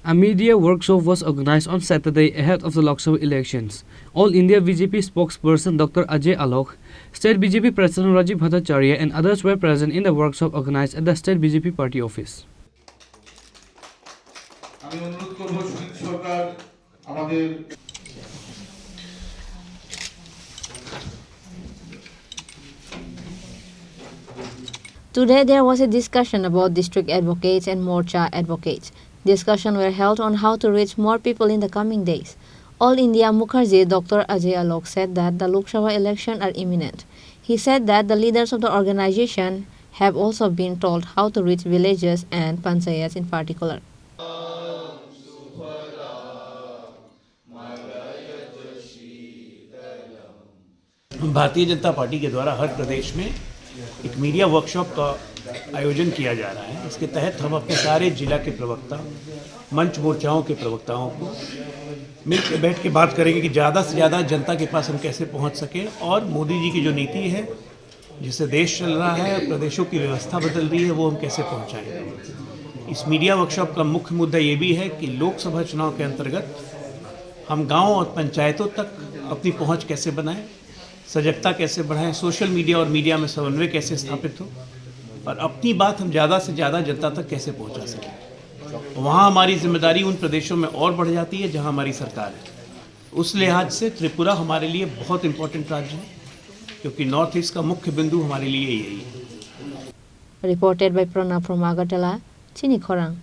A media workshop was organized on Saturday ahead of the Lok Sabha elections. All India BJP spokesperson Dr. Ajay Alok, State BJP President Rajiv Bhattacharya and others were present in the workshop organized at the State BJP party office. Today there was a discussion about district advocates and Morcha advocates. Discussions were held on how to reach more people in the coming days. All India Mukherjee Dr. Ajay Alok said that the Lok Sabha elections are imminent. He said that the leaders of the organization have also been told how to reach villages and panchayats in particular. Bharatiya Janata party के द्वारा हर प्रदेश में एक media workshop का आयोजन किया जा रहा है। इसके तहत हम अपने सारे जिला के प्रवक्ता, मंच मोर्चाओं के प्रवक्ताओं को मिलकर बैठ के बात करेंगे कि ज़्यादा से ज़्यादा जनता के पास हम कैसे पहुंच सकें और मोदी जी की जो नीति है जिससे देश चल रहा है, प्रदेशों की व्यवस्था बदल रही है, वो हम कैसे पहुँचाएँ। इस मीडिया वर्कशॉप का मुख्य मुद्दा ये भी है कि लोकसभा चुनाव के अंतर्गत हम गाँव और पंचायतों तक अपनी पहुँच कैसे बनाएँ, सजगता कैसे बढ़ाएं, सोशल मीडिया और मीडिया में समन्वय कैसे स्थापित हो और अपनी बात हम ज़्यादा से ज़्यादा जनता तक कैसे पहुंचा सकें। वहाँ हमारी जिम्मेदारी उन प्रदेशों में और बढ़ जाती है जहाँ हमारी सरकार है। उस लिहाज से त्रिपुरा हमारे लिए बहुत इम्पोर्टेंट राज्य है क्योंकि नॉर्थ ईस्ट का मुख्य बिंदु हमारे लिए यही है। Reported by Pranav from Agartala, Chini Khorang.